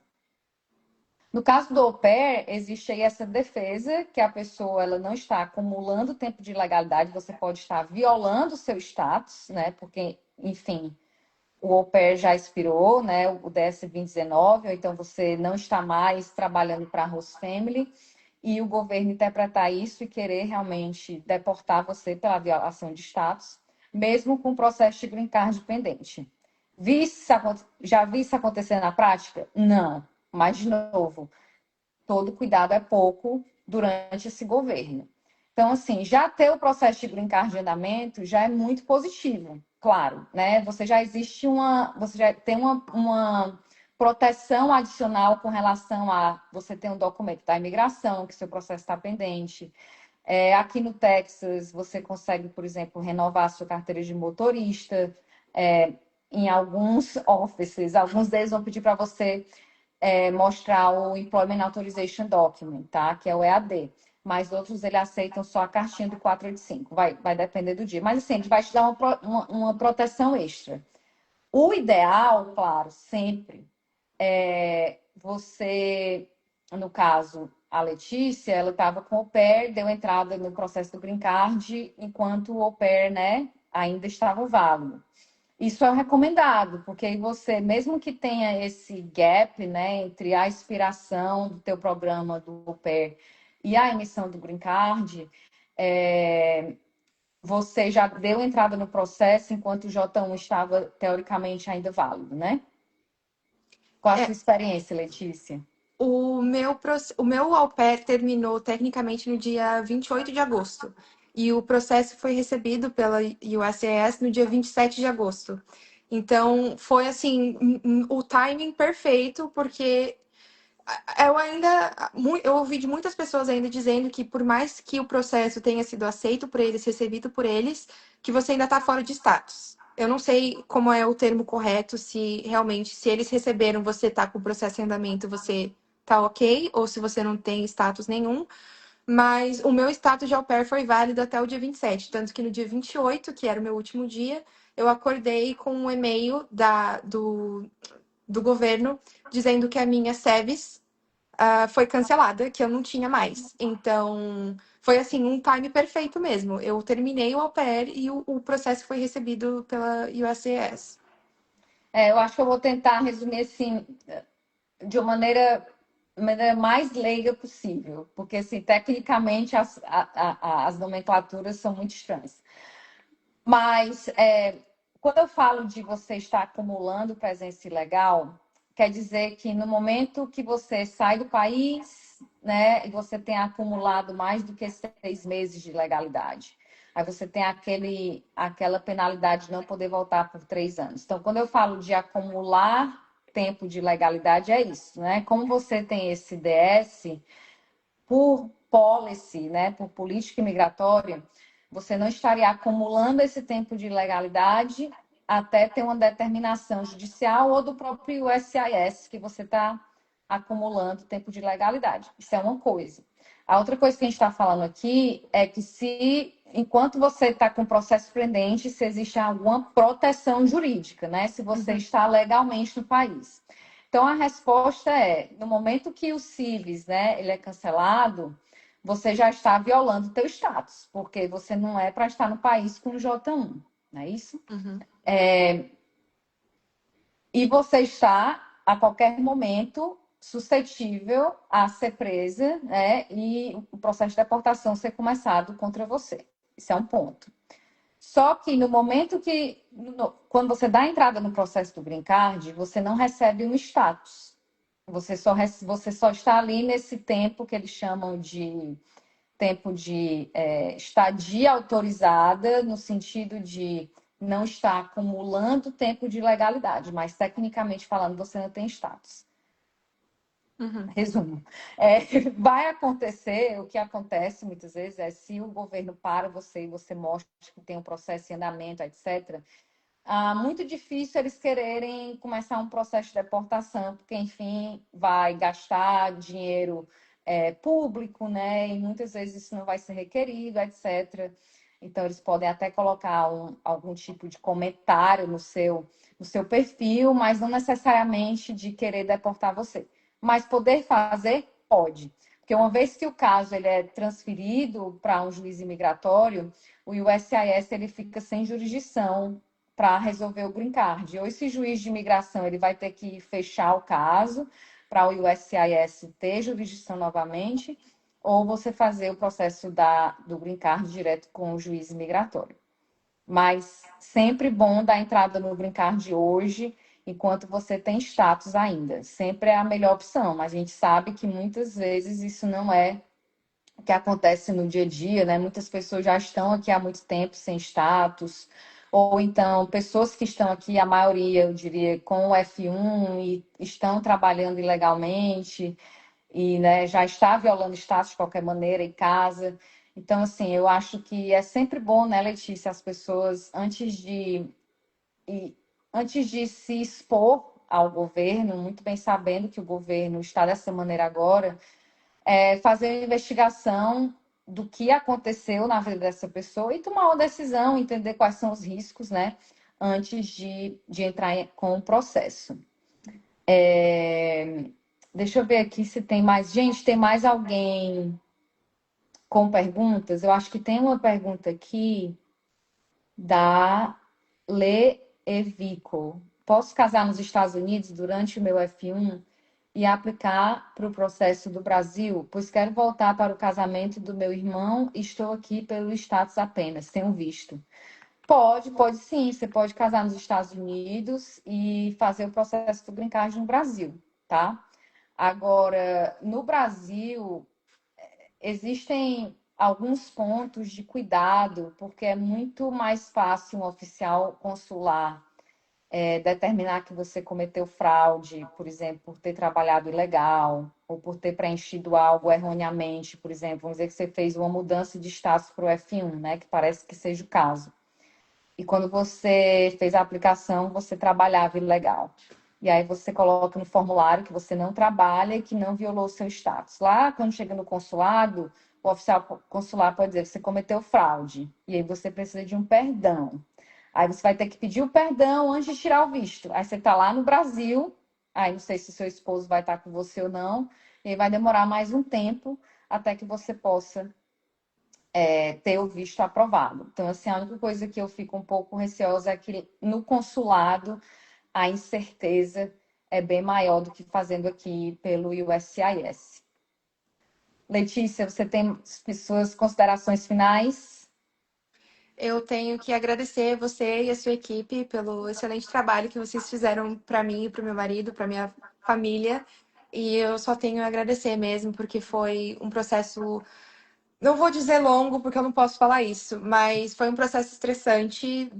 No caso do au pair, existe aí essa defesa que a pessoa ela não está acumulando tempo de legalidade, você pode estar violando o seu status, né, porque, enfim, o au pair já expirou, né? O DS 2019, ou então você não está mais trabalhando para a host family, e o governo interpretar isso e querer realmente deportar você pela violação de status, mesmo com o processo de green card pendente. Já vi isso acontecer na prática? Não. Mas, de novo, todo cuidado é pouco durante esse governo. Então, assim, já ter o processo de green card de andamento já é muito positivo, claro, né? Você já tem uma proteção adicional com relação a você ter um documento da imigração, que seu processo está pendente. Aqui no Texas, você consegue, por exemplo, renovar a sua carteira de motorista. Em alguns offices, alguns deles vão pedir para você mostrar o Employment Authorization Document, tá? Que é o EAD. Mas outros ele aceitam só a cartinha do 485. Vai depender do dia. Mas assim, ele vai te dar uma proteção extra. O ideal, claro, sempre você, no caso, a Letícia, ela estava com o au pair, deu entrada no processo do Green Card, enquanto o au pair, né, ainda estava válido. Isso é recomendado, porque aí você, mesmo que tenha esse gap, né, entre a expiração do teu programa do au pair e a emissão do Green Card, você já deu entrada no processo enquanto o J1 estava teoricamente ainda válido, né? Qual a sua é, experiência, Letícia? o meu au pair terminou tecnicamente no dia 28 de agosto. e o processo foi recebido pela USCIS no dia 27 de agosto. Então, foi assim, o timing perfeito, porque eu ainda, eu ouvi de muitas pessoas ainda dizendo que por mais que o processo tenha sido aceito por eles, recebido por eles, que você ainda está fora de status. Eu não sei como é o termo correto, se realmente, se eles receberam, você está com o processo em andamento, você tá ok, ou se você não tem status nenhum. Mas o meu status de au pair foi válido até o dia 27, tanto que no dia 28, que era o meu último dia, eu acordei com um e-mail do governo dizendo que a minha SEVES foi cancelada, que eu não tinha mais. Então, foi assim, um time perfeito mesmo. Eu terminei o au pair e o processo foi recebido pela USCIS. Eu acho que eu vou tentar resumir assim, de uma maneira mais leiga possível, porque assim, tecnicamente as nomenclaturas são muito estranhas. Mas quando eu falo de você estar acumulando presença ilegal, quer dizer que no momento que você sai do país, né, e você tem acumulado mais do que 6 meses de legalidade. Aí você tem aquela penalidade de não poder voltar por 3 anos. Então, quando eu falo de acumular tempo de legalidade, é isso, né? Como você tem esse DS, por policy, né, por política imigratória, você não estaria acumulando esse tempo de legalidade até ter uma determinação judicial ou do próprio USCIS que você está acumulando tempo de legalidade. Isso é uma coisa. A outra coisa que a gente está falando aqui é que se, enquanto você está com processo pendente, se existe alguma proteção jurídica, né? Se você está legalmente no país. Então, a resposta é, no momento que o CIVES, né, ele é cancelado, você já está violando o teu status, porque você não é para estar no país com o J1, não é isso? Uhum. E você está, a qualquer momento, suscetível a ser presa, né, e o processo de deportação ser começado contra você. Isso é um ponto. Só que no momento que, quando você dá entrada no processo do Green Card, você não recebe um status. Você só está ali nesse tempo que eles chamam de tempo de estadia autorizada, no sentido de não estar acumulando tempo de legalidade, mas tecnicamente falando, você não tem status. Uhum. Resumo. Vai acontecer, o que acontece muitas vezes é se o governo para você e você mostra que tem um processo em andamento, etc., muito difícil eles quererem começar um processo de deportação, porque, enfim, vai gastar dinheiro público, né? E muitas vezes isso não vai ser requerido, etc. Então, eles podem até colocar algum tipo de comentário no seu perfil, mas não necessariamente de querer deportar você. Mas poder fazer, pode. Porque uma vez que o caso ele é transferido para um juiz imigratório, o USCIS ele fica sem jurisdição para resolver o green card. Ou esse juiz de imigração ele vai ter que fechar o caso para o USCIS ter jurisdição novamente, ou você fazer o processo do green card direto com o juiz imigratório. Mas sempre bom dar entrada no green card hoje, enquanto você tem status ainda. Sempre é a melhor opção, mas a gente sabe que muitas vezes isso não é o que acontece no dia a dia, né? Muitas pessoas já estão aqui há muito tempo sem status, ou então pessoas que estão aqui, a maioria, eu diria, com o F1 e estão trabalhando ilegalmente e, né, já está violando status de qualquer maneira em casa. Então, assim, eu acho que é sempre bom, né, Letícia, as pessoas, antes de se expor ao governo, muito bem sabendo que o governo está dessa maneira agora, fazer uma investigação do que aconteceu na vida dessa pessoa e tomar uma decisão, entender quais são os riscos, né, antes de entrar com o processo. Deixa eu ver aqui se tem mais. Gente, tem mais alguém com perguntas? Eu acho que tem uma pergunta aqui da Le Evico. Posso casar nos Estados Unidos durante o meu F1 e aplicar para o processo do Brasil? Pois quero voltar para o casamento do meu irmão e estou aqui pelo status apenas, sem um visto. Pode sim. Você pode casar nos Estados Unidos e fazer o processo do Green Card no Brasil, tá? Agora, no Brasil, existem alguns pontos de cuidado, porque é muito mais fácil um oficial consular determinar que você cometeu fraude, por exemplo, por ter trabalhado ilegal, ou por ter preenchido algo erroneamente, por exemplo, vamos dizer que você fez uma mudança de status para o F1, né? Que parece que seja o caso. E quando você fez a aplicação, você trabalhava ilegal. E aí você coloca no formulário que você não trabalha e que não violou o seu status. Lá, quando chega no consulado, o oficial consular pode dizer que você cometeu fraude. E aí você precisa de um perdão. Aí você vai ter que pedir o perdão antes de tirar o visto. Aí você está lá no Brasil, aí não sei se seu esposo vai estar com você ou não, e aí vai demorar mais um tempo até que você possa ter o visto aprovado. Então, assim, a única coisa que eu fico um pouco receosa é que no consulado a incerteza é bem maior do que fazendo aqui pelo USCIS. Letícia, você tem suas considerações finais? Eu tenho que agradecer você e a sua equipe pelo excelente trabalho que vocês fizeram para mim e para o meu marido, para minha família. E eu só tenho a agradecer mesmo, porque foi um processo, não vou dizer longo, porque eu não posso falar isso, mas foi um processo estressante,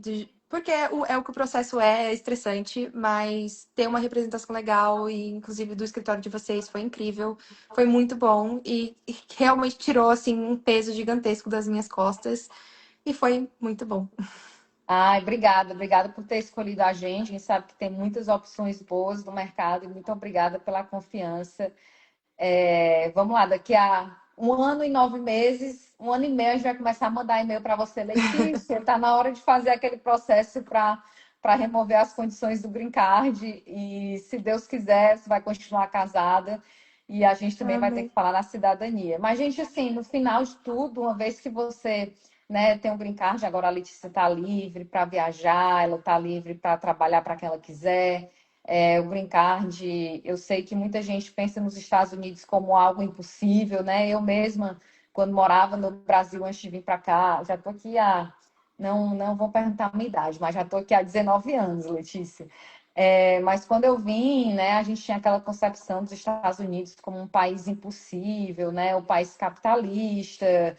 porque é o que o processo é estressante, mas ter uma representação legal, e inclusive do escritório de vocês, foi incrível, foi muito bom e realmente tirou assim um peso gigantesco das minhas costas. E foi muito bom. Ai, obrigada por ter escolhido a gente. A gente sabe que tem muitas opções boas no mercado e muito obrigada pela confiança. Vamos lá, daqui a 1 ano e 9 meses, 1 ano e meio, a gente vai começar a mandar e-mail para você, Letícia. Está na hora de fazer aquele processo para remover as condições do Green Card. E, se Deus quiser, você vai continuar casada. E a gente também vai ter Amém. que falar na cidadania. Mas, gente, assim, no final de tudo, uma vez que você tem um Green Card, agora a Letícia está livre para viajar, ela está livre para trabalhar para quem ela quiser. O Green Card, eu sei que muita gente pensa nos Estados Unidos como algo impossível, né? Eu mesma, quando morava no Brasil antes de vir para cá, já estou aqui há. Não vou perguntar a minha idade, mas já estou aqui há 19 anos, Letícia. Mas quando eu vim, né, a gente tinha aquela concepção dos Estados Unidos como um país impossível, né? O país capitalista,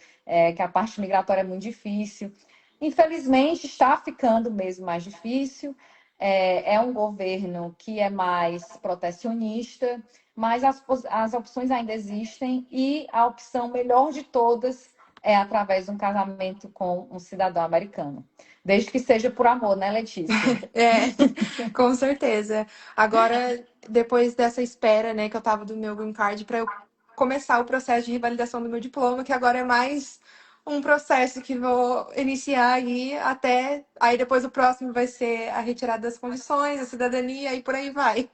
que a parte migratória é muito difícil. Infelizmente, está ficando mesmo mais difícil. É um governo que é mais protecionista, mas as opções ainda existem e a opção melhor de todas é através de um casamento com um cidadão americano. Desde que seja por amor, né, Letícia? É, com certeza. Agora, depois dessa espera, né, que eu tava do meu green card para eu começar o processo de revalidação do meu diploma, que agora é mais um processo que vou iniciar aí até aí depois o próximo vai ser a retirada das condições, a cidadania e por aí vai.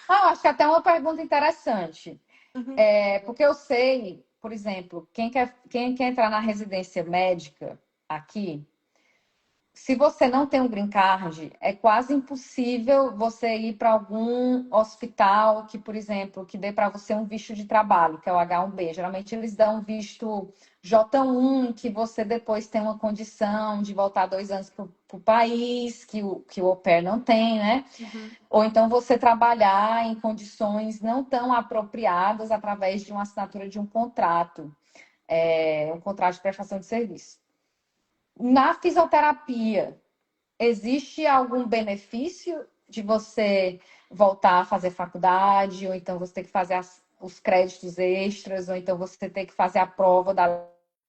Acho que até uma pergunta interessante. Uhum. Porque eu sei, por exemplo, quem quer entrar na residência médica aqui, se você não tem um green card, é quase impossível você ir para algum hospital que, por exemplo, que dê para você um visto de trabalho, que é o H1B. Geralmente eles dão um visto J1, que você depois tem uma condição de voltar 2 anos para o país, que o au pair não tem, né? Uhum. Ou então você trabalhar em condições não tão apropriadas através de uma assinatura de um contrato, um contrato de prestação de serviço. Na fisioterapia, existe algum benefício de você voltar a fazer faculdade, ou então você ter que fazer os créditos extras, ou então você ter que fazer a prova da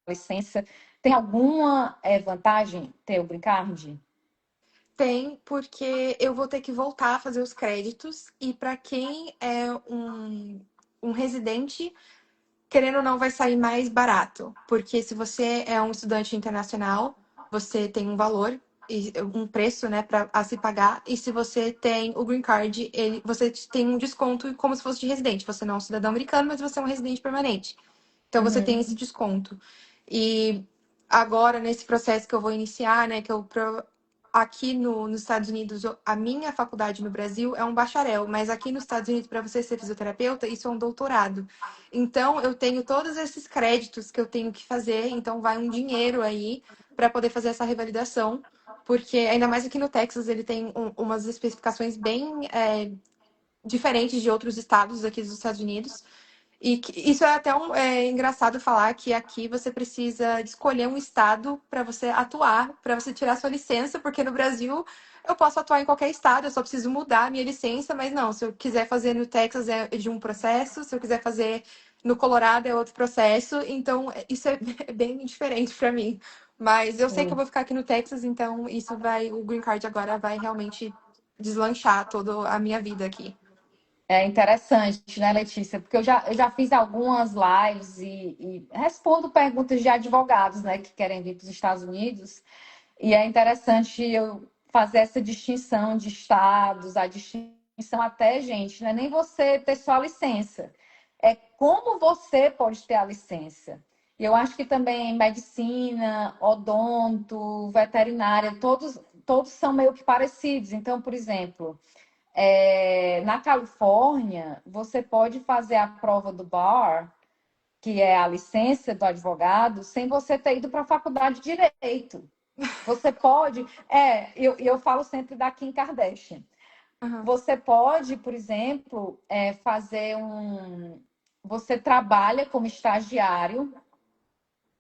licença? Tem alguma vantagem ter o Green Card? Tem, porque eu vou ter que voltar a fazer os créditos, e para quem é um residente, querendo ou não, vai sair mais barato. Porque se você é um estudante internacional, você tem um valor, um preço, né, para a se pagar. E se você tem o Green Card, você tem um desconto como se fosse de residente. Você não é um cidadão americano, mas você é um residente permanente. Então você tem Uhum. esse desconto. E agora, nesse processo que eu vou iniciar, né, aqui nos Estados Unidos, a minha faculdade no Brasil é um bacharel, mas aqui nos Estados Unidos, para você ser fisioterapeuta, isso é um doutorado. Então, eu tenho todos esses créditos que eu tenho que fazer, então vai um dinheiro aí para poder fazer essa revalidação, porque ainda mais aqui no Texas, ele tem umas especificações bem diferentes de outros estados aqui dos Estados Unidos. Isso é até engraçado falar que aqui você precisa de escolher um estado para você atuar, para você tirar sua licença, porque no Brasil eu posso atuar em qualquer estado, eu só preciso mudar a minha licença, mas não, se eu quiser fazer no Texas é de um processo, se eu quiser fazer no Colorado é outro processo, então isso é bem diferente para mim. Mas eu sei que eu vou ficar aqui no Texas, então o Green Card agora vai realmente deslanchar toda a minha vida aqui. É interessante, né, Letícia? Porque eu já fiz algumas lives e respondo perguntas de advogados, né, que querem vir para os Estados Unidos. E é interessante eu fazer essa distinção de estados, a distinção até, gente, não é nem você ter só a licença, é como você pode ter a licença. E eu acho que também medicina, odonto, veterinária, todos são meio que parecidos. Então, por exemplo, na Califórnia, você pode fazer a prova do bar, que é a licença do advogado, sem você ter ido para a faculdade de direito. Você pode, eu falo sempre da Kim Kardashian. Uhum. Você pode, por exemplo, Você trabalha como estagiário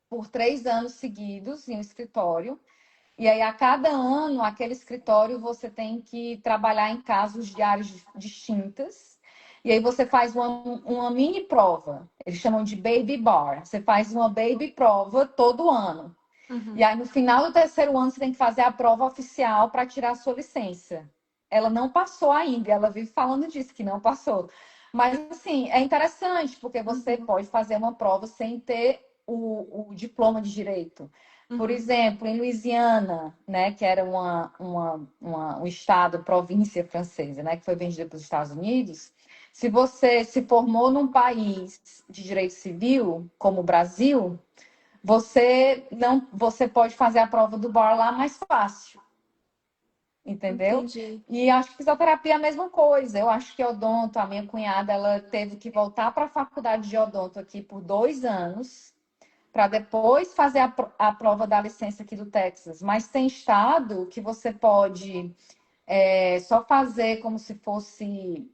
por 3 anos seguidos em um escritório. E aí, a cada ano, aquele escritório, você tem que trabalhar em casos de áreas distintas. E aí, você faz uma mini prova. Eles chamam de baby bar. Você faz uma baby prova todo ano. E Uhum. aí, no final do terceiro ano, você tem que fazer a prova oficial para tirar a sua licença. Ela não passou ainda, ela vive falando disso, que não passou. Mas, assim, é interessante, porque você Uhum. pode fazer uma prova sem ter o diploma de direito. Por Uhum. exemplo, em Louisiana, né, que era um estado, província francesa, né, que foi vendida para os Estados Unidos, se você se formou num país de direito civil, como o Brasil, você pode fazer a prova do bar lá mais fácil, entendeu? Entendi. E acho que fisioterapia é a mesma coisa. Eu acho que odonto, a minha cunhada, ela teve que voltar para a faculdade de odonto aqui por 2 anos, para depois fazer a prova da licença aqui do Texas. Mas tem estado que você pode só fazer como se fosse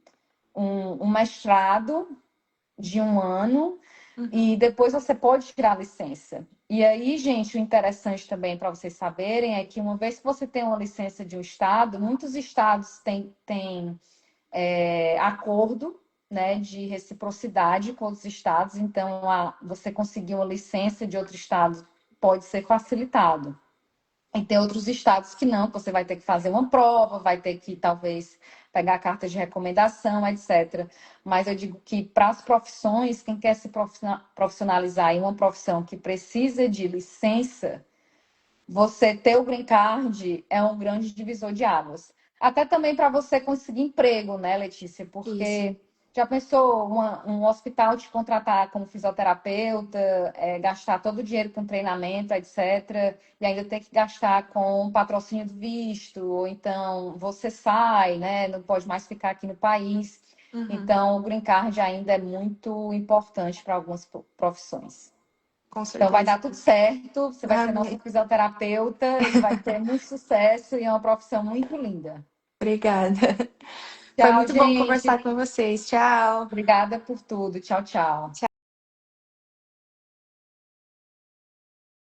um mestrado de 1 ano Uhum. e depois você pode tirar a licença. E aí, gente, o interessante também para vocês saberem é que uma vez que você tem uma licença de um estado, muitos estados têm acordo, né, de reciprocidade com outros estados, então você conseguir uma licença de outro estado pode ser facilitado. E tem outros estados que não, que você vai ter que fazer uma prova, vai ter que talvez pegar cartas de recomendação, etc. Mas eu digo que para as profissões, quem quer se profissionalizar em uma profissão que precisa de licença, você ter o green card é um grande divisor de águas. Até também para você conseguir emprego, né, Letícia? Isso. Porque já pensou um hospital te contratar como fisioterapeuta, gastar todo o dinheiro com treinamento, etc., e ainda ter que gastar com o patrocínio do visto, ou então você sai, né? Não pode mais ficar aqui no país. Uhum. Então, o green card ainda é muito importante para algumas profissões. Com Então vai certeza. dar tudo certo, você vai ser nossa Amém. fisioterapeuta e vai ter muito sucesso e é uma profissão muito linda. Obrigada. Foi Tchau, muito bom gente. conversar com vocês. Tchau. Obrigada por tudo. Tchau, tchau.